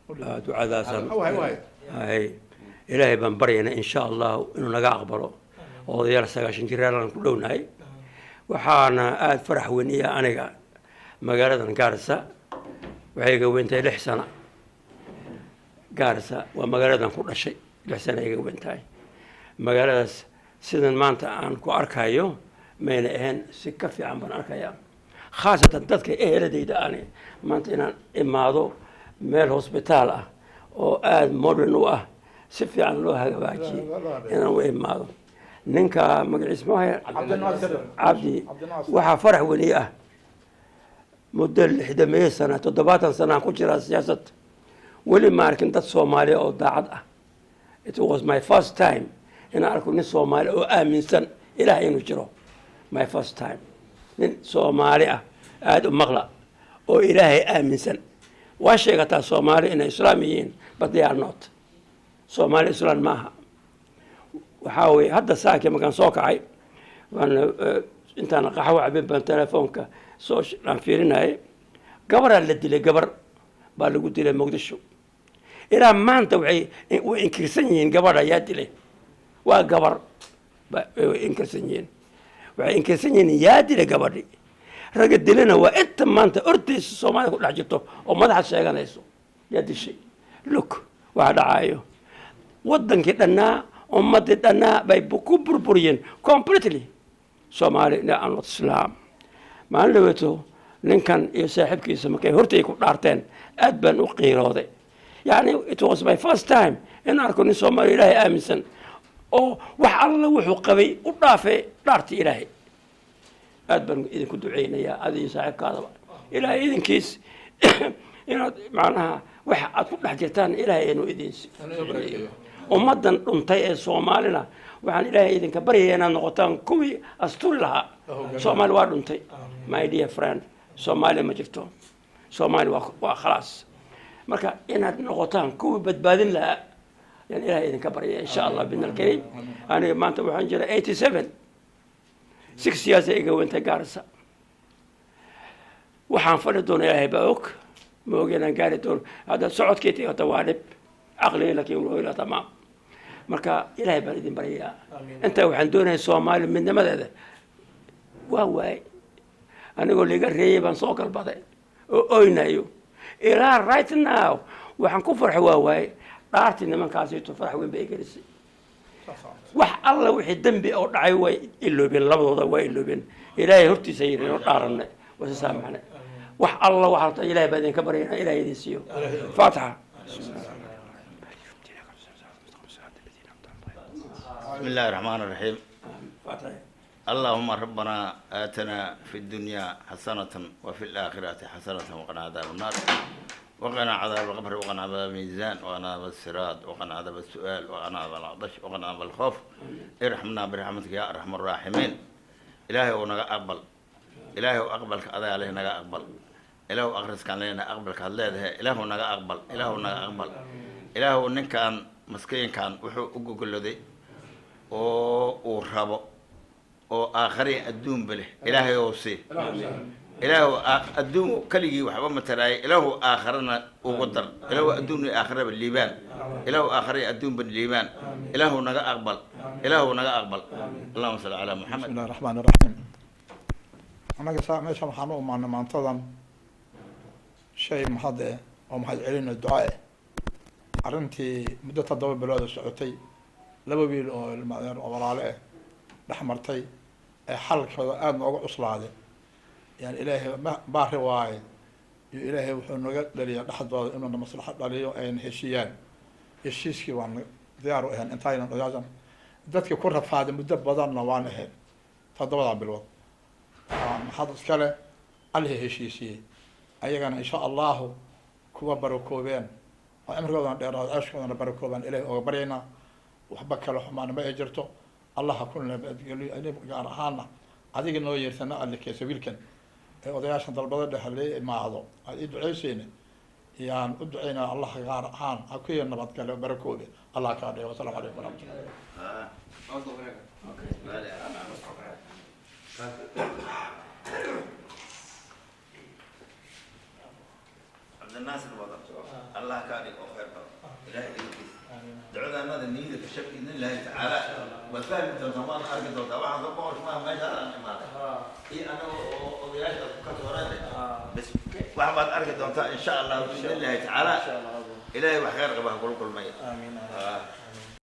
دعاء هاي إلهي بنبرينا إن شاء الله إنه نجا أقبله وضيال سجاشن جيران كلهم هاي وحنا آد فرح ونية أنا مقالة كارثة وهي وين تي لحسنة كارثة ومقالة كل شيء لحسنة هي وين تاي مقالة سيدنا ما أنت عنكو أركايو ما ينهن سكة في عم بنأركايا خاصة تذكر إيه لدي داني ما أنت إن إمادو ميل هوسبيتال أو آد مودرن سفي عن لوها باجي أنا وإمادو نينكا مقعد اسمه عبدي وحا فرح وليه مدة 11 سنة 7 سنة كجرا سياسة ولي ما أركن دad Soomaali oo daacad ah it was my first time in arko nin Soomaali oo aaminsan Ilaahay inuu jiro my first time nin Soomaali ah aad u maqla oo Ilaahay aaminsan waa sheegataa Soomaali inay islaamiyiin but they are not Soomaali Islaan maaha waxaa weeye hadda saakii markaan soo kacay waan intaan qaxwo cabin baan telefoonka soo aan fiirinayay gabaraa la dilay gabar baa lagu dilay Muqdisho ilaa maanta way inkirsan yihiin gabadha yaa dilay waa gabar way inkirsan yihiin way inkirsan yihiin yaa dilay gabadhi raga dilana waa inta maanta ortaysa Soomaaliya ku dhex jirto oo madaxa sheeganayso yaa dishay look waa dhacaayo wadankii dhanaa ummadii dhanaa bay ku burburiyeen completely Soomaali aan la islaam maan leeyahay ninkan iyo saaxiibkiisa markay hortay ku dhaarteen aad baan u qiirooday yani it was my first time in arko nin Soomaali Ilaahay aaminsan oo wax alla wuxuu qabay u dhaafay dhaarti Ilaahay aad baan idinku duceynayaa adii saaxiibkaada Ilaahay idinkiis inaad macnaha wax aad ku dhex jirtaan Ilaahay inuu idin siiyo ummadan dhuntay ee Soomaalina waxaan Ilaahay idinka baryaynaa noqotaan kuwii asturi lahaa Soomaali waa dhuntay my dear friend Soomaali ma jirto Soomaali waa khalaas marka inaad noqotaan kuwii badbaadin lahaa yani Ilaahay idinka baryay insha Allah binal kareem aniga maanta waxaan jiray 87 6 years ago wanta Gaarisa waxaan fadhi doonaa Ilaahay baa og ma ogeynaan gaari doon hada socodkeetii hada waa dhib aqli laakiin waa ila tamaam marka Ilaahay baan idin baryaa inta waxaan doonayaa Soomaali midnimadeeda waa waay anigoo liga reeyay baan soo galbaday oo oynayo ilaa right now waxaan ku farxay waa waay dhaarti nimankaasi to farx weyn bay gelisay wax alla wixii dambi oo dhacay way iloobeen labadooda way iloobeen Ilaahay hortiisa yireen oo dhaaranay wasa saamaxnay wax alla waxa Ilaahay baa idin ka baryaynaa Ilaahay idin siiyo Faatiha بسم الله الرحمن الرحيم اللهم ربنا آتنا في الدنيا حسنة وفي الآخرة حسنة وقنا عذاب النار وقنا عذاب القبر وقنا عذاب الميزان وقنا عذاب الصراط وقنا عذاب السؤال وقنا عذاب العطش وقنا عذاب الخوف ارحمنا برحمتك يا أرحم الراحمين إلهي ونقى أقبل إلهي وأقبلك أذى عليه نقى أقبل إلهي وأغرسك علينا أقبلك هذا إلهي ونقى أقبل إلهي ونقى أقبل إلهي ونن كان مسكين كان وحو أقول له oo rabo oo aakhari adduun bale Ilaahay oo si Ilaahu adduun kaligi waxba ma taraay Ilaahu aakharana ugu dar Ilaahu adduun aakhiraba liibaan Ilaahu aakhari adduun ban liibaan Ilaahu naga aqbal Allahumma salli ala Muhammad Bismillahir Rahmanir Rahim anaga meesha waxaan u maana maantadan shay mahad oo mahad celin ducaa arintii muddo 7 bilood socotay laba wiil oo ilmaadeen oo walaalo dhaxmartay ee xalkooda aad nooga cuslaaday yani Ilaahay baari waay Ilaahay wuxuu naga dhaliyaa dhaxdooda inuu maslaxad dhaliyo ay heshiyaan heshiiskii waan diyaar u ahaan intayna dhagaasan dadka ku rafaaday muddo badanna waan ahayn 7 bilood maxad iskale alle heshiisii ayagana insha Allah kuwa barakoobeen oo amrigooda dheeraad ashkoodana barakoobaan Ilaahay oo baryayna waxba kale xumaan ma jirto Allah kulna badgaliyo ay gaar ahaan adiga noo yeersana alle ka sabiilkan ee odayaashan dalbada dhaxlay maado ay duceyseen yaan u duceynaa Allah gaar ahaan akuyo nabad galo barakoobe Allah ka dhayo sallallahu alayhi wa sallam الناس الوضع الله كان يبقى خير بقى إلهي إلهي دعونا أن هذا النيل كشف إذن الله تعالى والفهم أنت زمان أرجع طبعا ضبط ما جرى الإمارة إيه أنا وياش كثرات بس واحد أرجع إن شاء الله بإذن الله تعالى إلهي وخير قبها كل ميت آمين